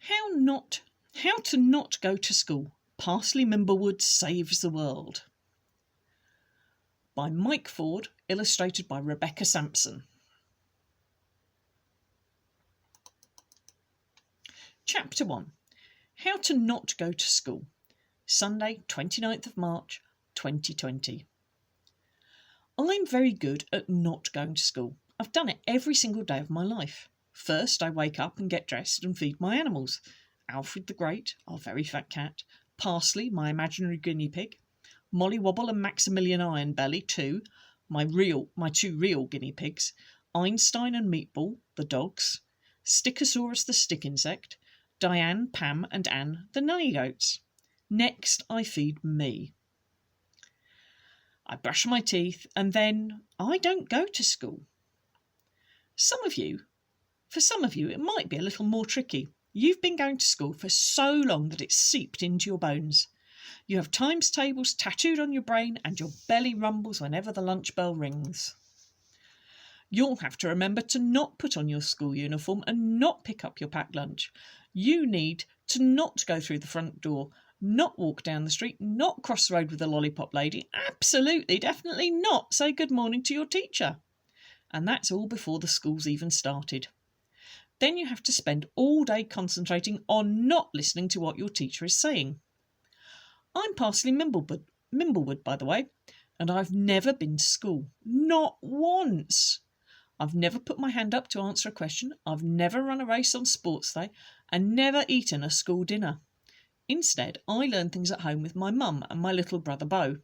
How to not go to school. Parsley Mimblewood saves the world. By Mike Ford, illustrated by Rebecca Sampson. Chapter 1. How to not go to school. Sunday, 29th of March, 2020. I'm very good at not going to school. I've done it every single day of my life. First, I wake up and get dressed and feed my animals. Alfred the Great, our very fat cat. Parsley, my imaginary guinea pig. Molly Wobble and Maximilian Ironbelly, too, my two real guinea pigs. Einstein and Meatball, the dogs. Stickosaurus the stick insect. Diane, Pam and Anne, the nanny goats. Next, I feed me. I brush my teeth and then I don't go to school. For some of you, it might be a little more tricky. You've been going to school for so long that it's seeped into your bones. You have times tables tattooed on your brain and your belly rumbles whenever the lunch bell rings. You'll have to remember to not put on your school uniform and not pick up your packed lunch. You need to not go through the front door, not walk down the street, not cross the road with a lollipop lady, absolutely, definitely not say good morning to your teacher. And that's all before the school's even started. Then you have to spend all day concentrating on not listening to what your teacher is saying. I'm Parsley Mimblewood, by the way, and I've never been to school. Not once. I've never put my hand up to answer a question. I've never run a race on sports day and never eaten a school dinner. Instead, I learn things at home with my mum and my little brother Bo.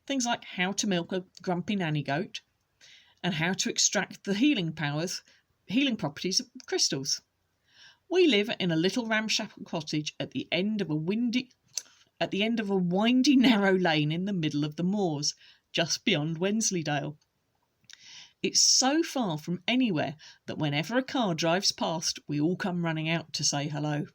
Things like how to milk a grumpy nanny goat and how to extract the healing properties of crystals. We live in a little ramshackle cottage at the end of a windy, narrow lane in the middle of the moors, just beyond Wensleydale. It's so far from anywhere that whenever a car drives past, we all come running out to say hello.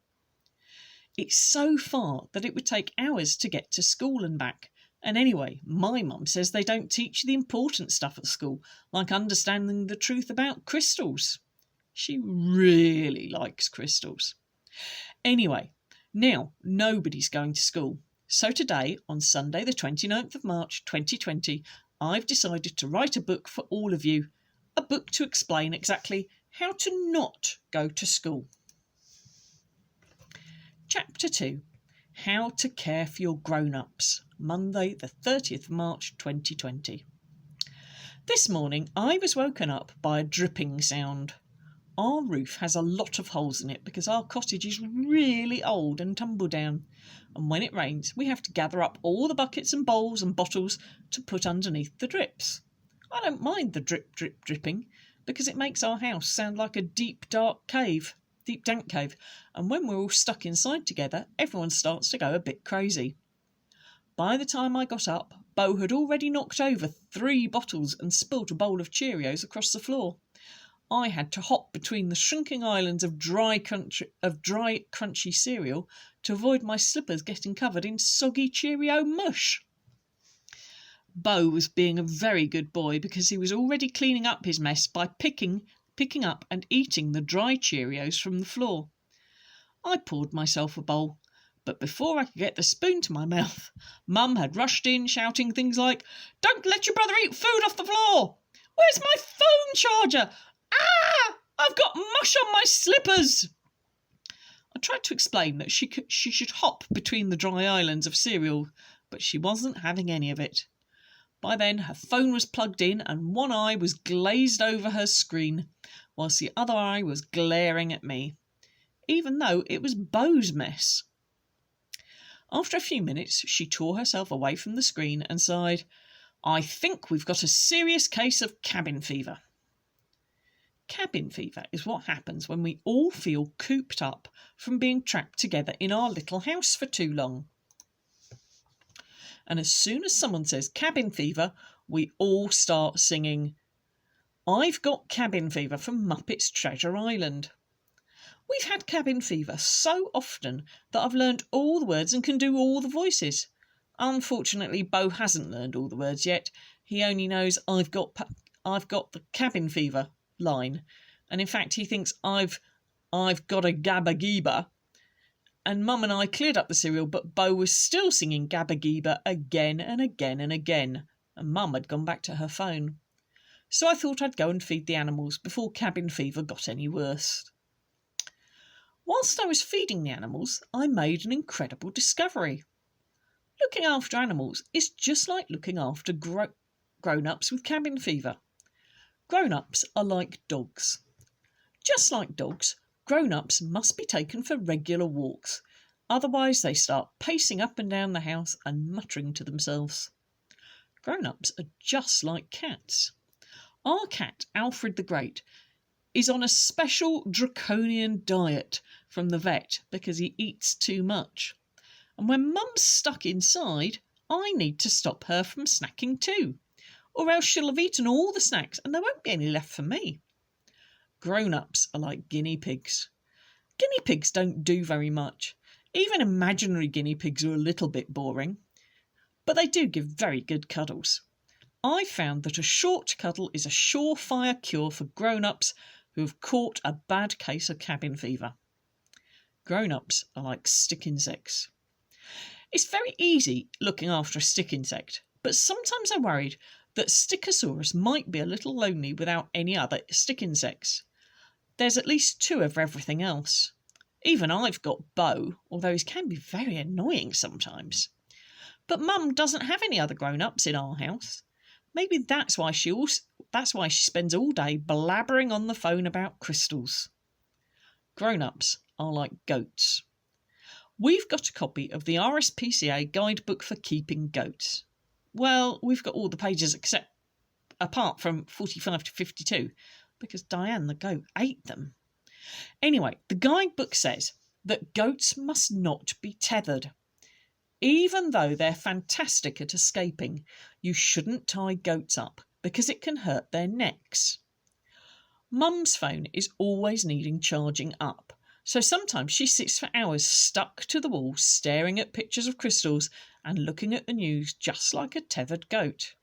It's so far that it would take hours to get to school and back. And anyway, my mum says they don't teach the important stuff at school, like understanding the truth about crystals. She really likes crystals. Anyway, now nobody's going to school. So today, on Sunday the 29th of March 2020, I've decided to write a book for all of you. A book to explain exactly how to not go to school. Chapter 2. How to care for your grown-ups. Monday the 30th of March 2020. This morning I was woken up by a dripping sound. Our roof has a lot of holes in it because our cottage is really old and tumble down. And when it rains, we have to gather up all the buckets and bowls and bottles to put underneath the drips. I don't mind the dripping because it makes our house sound like a deep, dank cave. And when we're all stuck inside together, everyone starts to go a bit crazy. By the time I got up, Bo had already knocked over 3 bottles and spilt a bowl of Cheerios across the floor. I had to hop between the shrinking islands of dry, crunchy cereal to avoid my slippers getting covered in soggy Cheerio mush. Bo was being a very good boy because he was already cleaning up his mess by picking up and eating the dry Cheerios from the floor. I poured myself a bowl, but before I could get the spoon to my mouth, Mum had rushed in shouting things like, "Don't let your brother eat food off the floor! Where's my phone charger? Ah! I've got mush on my slippers!" I tried to explain that she should hop between the dry islands of cereal, but she wasn't having any of it. By then her phone was plugged in and one eye was glazed over her screen, whilst the other eye was glaring at me, even though it was Bo's mess. After a few minutes she tore herself away from the screen and sighed, "I think we've got a serious case of cabin fever." Cabin fever is what happens when we all feel cooped up from being trapped together in our little house for too long. And as soon as someone says cabin fever, we all start singing "I've Got Cabin Fever" from Muppets Treasure Island. We've had cabin fever so often that I've learned all the words and can do all the voices. Unfortunately, Bo hasn't learned all the words yet. He only knows I've got the cabin fever line, and in fact he thinks I've got a gabba geeba, and Mum and I cleared up the cereal, but Bo was still singing Gabba Geeba again and again and again, and Mum had gone back to her phone. So I thought I'd go and feed the animals before cabin fever got any worse. Whilst I was feeding the animals, I made an incredible discovery. Looking after animals is just like looking after grown-ups with cabin fever. Grown-ups are like dogs. Just like dogs, grown-ups must be taken for regular walks, otherwise they start pacing up and down the house and muttering to themselves. Grown-ups are just like cats. Our cat, Alfred the Great, is on a special draconian diet from the vet because he eats too much. And when Mum's stuck inside, I need to stop her from snacking too, or else she'll have eaten all the snacks and there won't be any left for me. Grown-ups are like guinea pigs. Guinea pigs don't do very much. Even imaginary guinea pigs are a little bit boring, but they do give very good cuddles. I found that a short cuddle is a surefire cure for grown-ups who have caught a bad case of cabin fever. Grown-ups are like stick insects. It's very easy looking after a stick insect, but sometimes I'm worried that Stickosaurus might be a little lonely without any other stick insects. There's at least 2 of everything else. Even I've got Bo, although he can be very annoying sometimes. But Mum doesn't have any other grown-ups in our house. Maybe that's why she spends all day blabbering on the phone about crystals. Grown-ups are like goats. We've got a copy of the RSPCA Guidebook for Keeping Goats. Well, we've got all the pages apart from 45 to 52, because Diane the goat ate them. Anyway, the guidebook says that goats must not be tethered. Even though they're fantastic at escaping, you shouldn't tie goats up because it can hurt their necks. Mum's phone is always needing charging up, so sometimes she sits for hours stuck to the wall staring at pictures of crystals and looking at the news just like a tethered goat.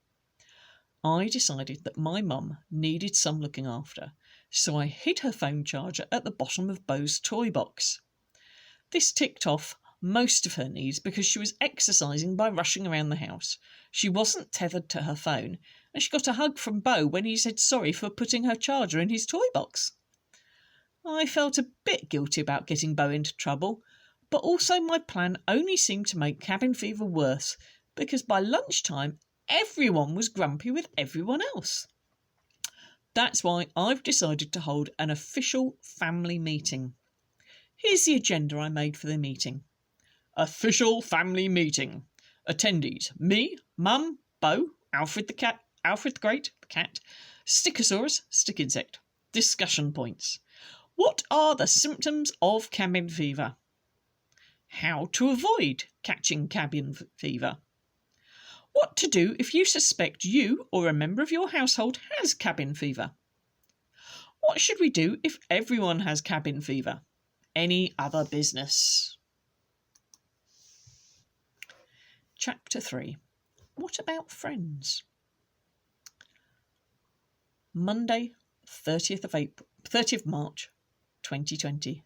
I decided that my mum needed some looking after, so I hid her phone charger at the bottom of Bo's toy box. This ticked off most of her needs because she was exercising by rushing around the house. She wasn't tethered to her phone, and she got a hug from Bo when he said sorry for putting her charger in his toy box. I felt a bit guilty about getting Bo into trouble, but also my plan only seemed to make cabin fever worse because by lunchtime everyone was grumpy with everyone else. That's why I've decided to hold an official family meeting. Here's the agenda I made for the meeting. Official family meeting. Attendees: me, Mum, Bo, Alfred the Great, the cat, Stickosaurus, stick insect. Discussion points. What are the symptoms of cabin fever? How to avoid catching cabin fever? What to do if you suspect you or a member of your household has cabin fever? What should we do if everyone has cabin fever? Any other business? Chapter 3. What about friends? Monday, 30th March, 2020.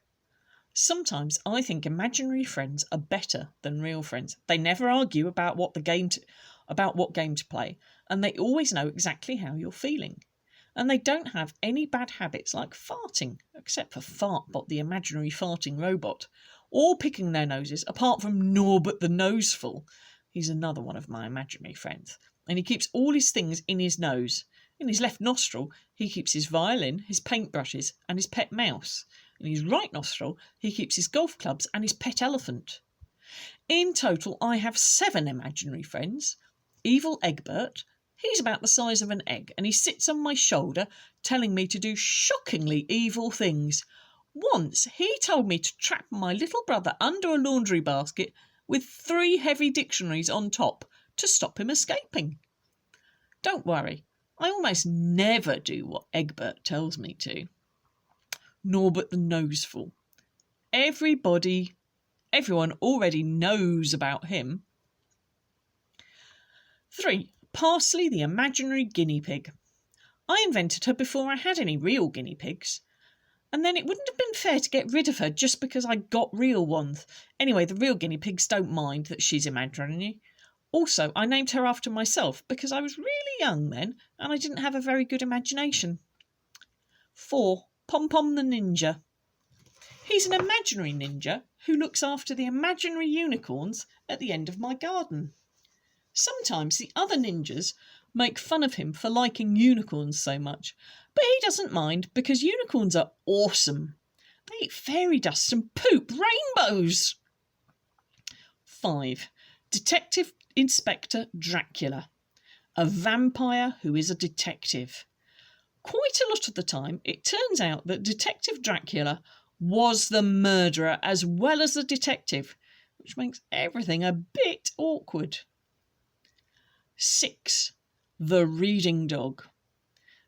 Sometimes I think imaginary friends are better than real friends. They never argue about what game to play, and they always know exactly how you're feeling. And they don't have any bad habits like farting, except for Fartbot, the imaginary farting robot, or picking their noses, apart from Norbert the Noseful. He's another one of my imaginary friends, and he keeps all his things in his nose. In his left nostril, he keeps his violin, his paintbrushes, and his pet mouse. In his right nostril, he keeps his golf clubs and his pet elephant. In total, I have 7 imaginary friends. Evil Egbert, he's about the size of an egg, and he sits on my shoulder telling me to do shockingly evil things. Once, he told me to trap my little brother under a laundry basket with 3 heavy dictionaries on top to stop him escaping. Don't worry, I almost never do what Egbert tells me to. Norbert the Noseful. Everyone already knows about him. 3. Parsley, the imaginary guinea pig. I invented her before I had any real guinea pigs. And then it wouldn't have been fair to get rid of her just because I got real ones. Anyway, the real guinea pigs don't mind that she's imaginary. Also, I named her after myself because I was really young then and I didn't have a very good imagination. 4. Pom Pom the Ninja. He's an imaginary ninja who looks after the imaginary unicorns at the end of my garden. Sometimes the other ninjas make fun of him for liking unicorns so much, but he doesn't mind because unicorns are awesome. They eat fairy dust and poop rainbows. 5. Detective Inspector Dracula, a vampire who is a detective. Quite a lot of the time, it turns out that Detective Dracula was the murderer as well as the detective, which makes everything a bit awkward. 6. The Reading Dog.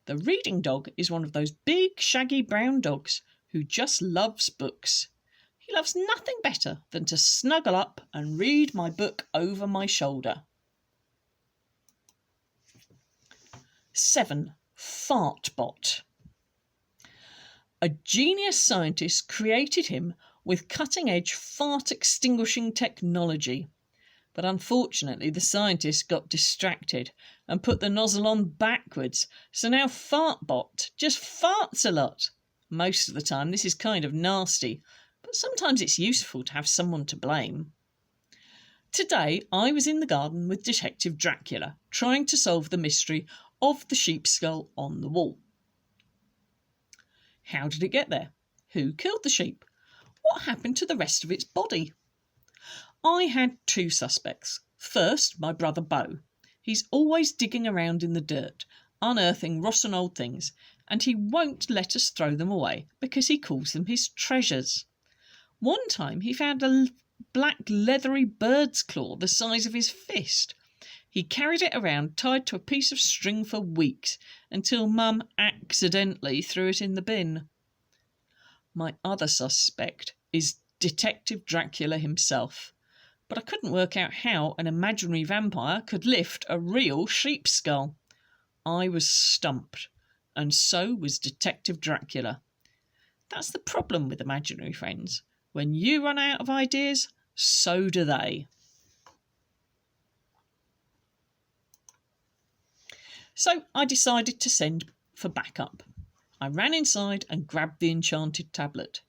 The reading dog is one of those big, shaggy brown dogs who just loves books. He loves nothing better than to snuggle up and read my book over my shoulder. 7. Fartbot. A genius scientist created him with cutting-edge fart extinguishing technology. But unfortunately, the scientist got distracted and put the nozzle on backwards, so now Fartbot just farts a lot. Most of the time this is kind of nasty, but sometimes it's useful to have someone to blame. Today I was in the garden with Detective Dracula, trying to solve the mystery of the sheep skull on the wall. How did it get there? Who killed the sheep? What happened to the rest of its body? I had 2 suspects. First, my brother Beau. He's always digging around in the dirt, unearthing rotten old things, and he won't let us throw them away because he calls them his treasures. One time he found a black leathery bird's claw the size of his fist. He carried it around tied to a piece of string for weeks until Mum accidentally threw it in the bin. My other suspect is Detective Dracula himself, but I couldn't work out how an imaginary vampire could lift a real sheep skull. I was stumped, and so was Detective Dracula. That's the problem with imaginary friends. When you run out of ideas, so do they. So I decided to send for backup. I ran inside and grabbed the Enchanted Tablet.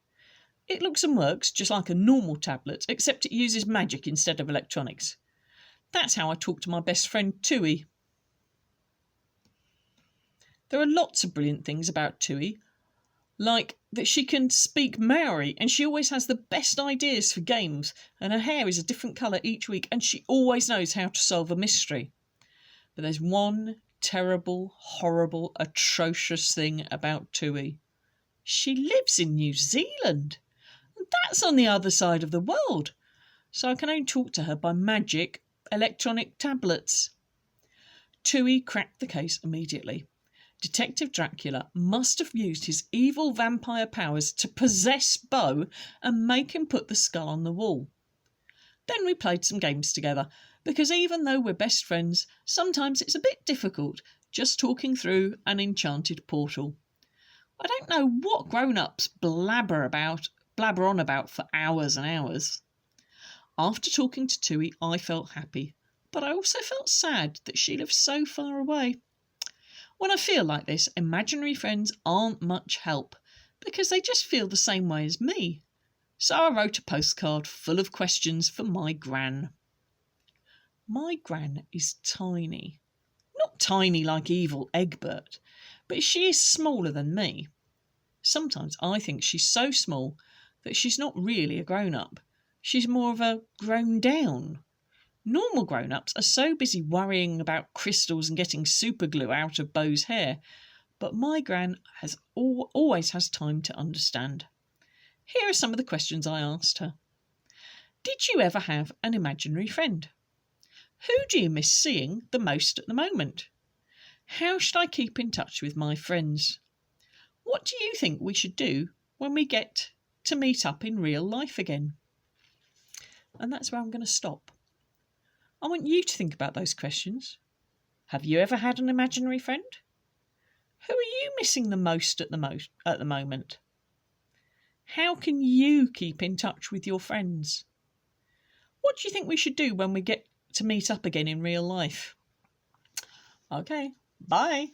It looks and works just like a normal tablet, except it uses magic instead of electronics. That's how I talk to my best friend Tui. There are lots of brilliant things about Tui, like that she can speak Maori and she always has the best ideas for games, and her hair is a different colour each week and she always knows how to solve a mystery. But there's one terrible, horrible, atrocious thing about Tui. She lives in New Zealand. That's on the other side of the world, so I can only talk to her by magic electronic tablets. Tui cracked the case immediately. Detective Dracula must have used his evil vampire powers to possess Beau and make him put the skull on the wall. Then we played some games together, because even though we're best friends, sometimes it's a bit difficult just talking through an enchanted portal. I don't know what grown-ups blabber on about for hours and hours. After talking to Tui, I felt happy, but I also felt sad that she lives so far away. When I feel like this, imaginary friends aren't much help, because they just feel the same way as me. So I wrote a postcard full of questions for my gran. My gran is tiny. Not tiny like evil Egbert, but she is smaller than me. Sometimes I think she's so small that she's not really a grown-up. She's more of a grown-down. Normal grown-ups are so busy worrying about crystals and getting superglue out of Beau's hair, but my gran always has time to understand. Here are some of the questions I asked her. Did you ever have an imaginary friend? Who do you miss seeing the most at the moment? How should I keep in touch with my friends? What do you think we should do when we get to meet up in real life again? And that's where I'm going to stop. I want you to think about those questions. Have you ever had an imaginary friend? Who are you missing the most at the moment? How can you keep in touch with your friends? What do you think we should do when we get to meet up again in real life? Okay, bye.